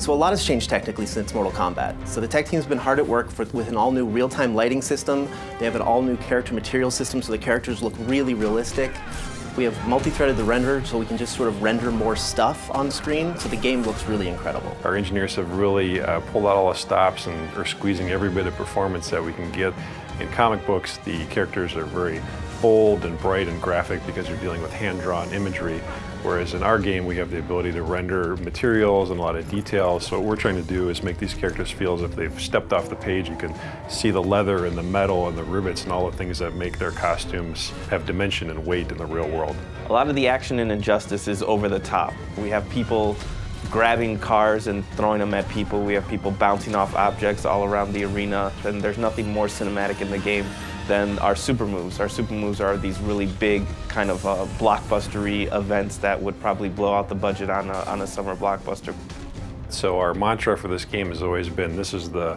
So a lot has changed technically since Mortal Kombat. So the tech team's been hard at work with an all-new real-time lighting system. They have an all-new character material system, so the characters look really realistic. We have multi-threaded the renderer, so we can just sort of render more stuff on the screen, so the game looks really incredible. Our engineers have really pulled out all the stops and are squeezing every bit of performance that we can get. In comic books, the characters are very bold and bright and graphic because you're dealing with hand-drawn imagery, whereas in our game we have the ability to render materials and a lot of details. So what we're trying to do is make these characters feel as if they've stepped off the page. You can see the leather and the metal and the rivets and all the things that make their costumes have dimension and weight in the real world. A lot of the action in Injustice is over the top. We have people grabbing cars and throwing them at people. We have people bouncing off objects all around the arena. And there's nothing more cinematic in the game than our super moves. Our super moves are these really big kind of blockbustery events that would probably blow out the budget on a summer blockbuster. So our mantra for this game has always been, this is the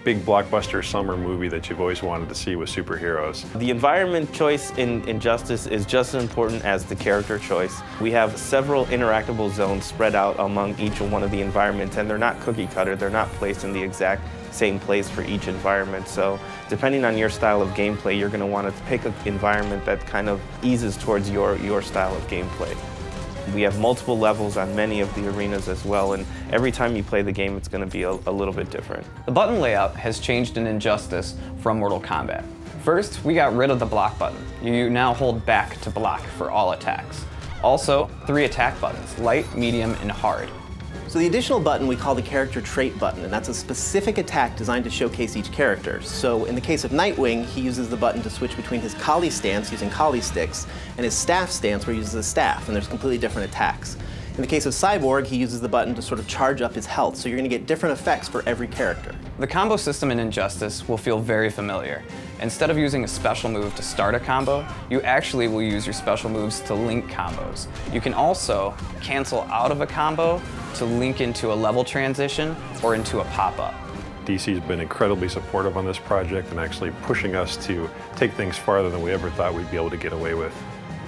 big blockbuster summer movie that you've always wanted to see with superheroes. The environment choice in Injustice is just as important as the character choice. We have several interactable zones spread out among each one of the environments, and they're not cookie cutter. They're not placed in the exact same place for each environment. So depending on your style of gameplay, you're going to want to pick an environment that kind of eases towards your style of gameplay. We have multiple levels on many of the arenas as well, and every time you play the game, it's going to be a little bit different. The button layout has changed in Injustice from Mortal Kombat. First, we got rid of the block button. You now hold back to block for all attacks. Also, 3 attack buttons, light, medium, and hard. So the additional button we call the character trait button, and that's a specific attack designed to showcase each character. So in the case of Nightwing, he uses the button to switch between his Kali stance using Kali sticks and his staff stance where he uses a staff, and there's completely different attacks. In the case of Cyborg, he uses the button to sort of charge up his health, so you're going to get different effects for every character. The combo system in Injustice will feel very familiar. Instead of using a special move to start a combo, you actually will use your special moves to link combos. You can also cancel out of a combo to link into a level transition or into a pop-up. DC's been incredibly supportive on this project and actually pushing us to take things farther than we ever thought we'd be able to get away with.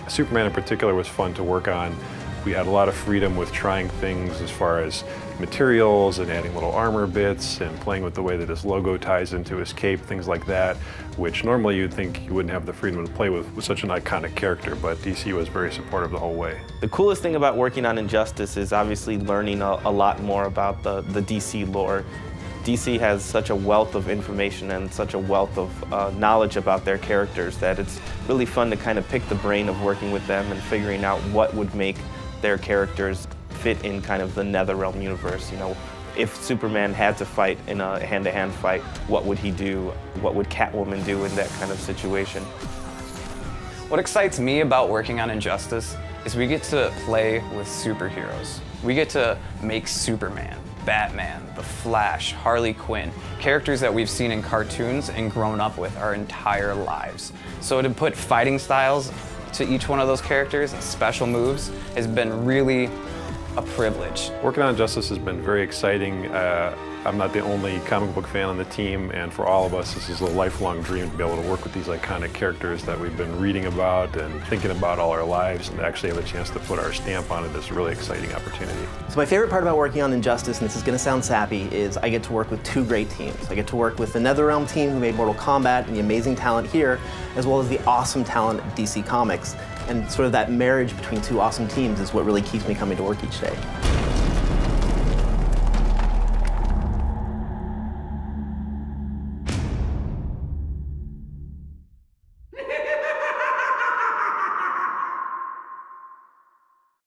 Superman in particular was fun to work on. We had a lot of freedom with trying things as far as materials and adding little armor bits and playing with the way that his logo ties into his cape, things like that, which normally you'd think you wouldn't have the freedom to play with such an iconic character, but DC was very supportive the whole way. The coolest thing about working on Injustice is obviously learning a lot more about the DC lore. DC has such a wealth of information and such a wealth of knowledge about their characters that it's really fun to kind of pick the brain of working with them and figuring out what would make their characters fit in kind of the NetherRealm universe. You know, if Superman had to fight in a hand-to-hand fight, what would he do? What would Catwoman do in that kind of situation? What excites me about working on Injustice is we get to play with superheroes. We get to make Superman, Batman, The Flash, Harley Quinn, characters that we've seen in cartoons and grown up with our entire lives. So to put fighting styles to each one of those characters and special moves has been really a privilege. Working on Injustice has been very exciting. I'm not the only comic book fan on the team, and for all of us, this is a lifelong dream to be able to work with these iconic characters that we've been reading about and thinking about all our lives, and to actually have a chance to put our stamp on it is a really exciting opportunity. So my favorite part about working on Injustice, and this is going to sound sappy, is I get to work with 2 great teams. I get to work with the NetherRealm team who made Mortal Kombat and the amazing talent here, as well as the awesome talent at DC Comics. And sort of that marriage between 2 awesome teams is what really keeps me coming to work each day.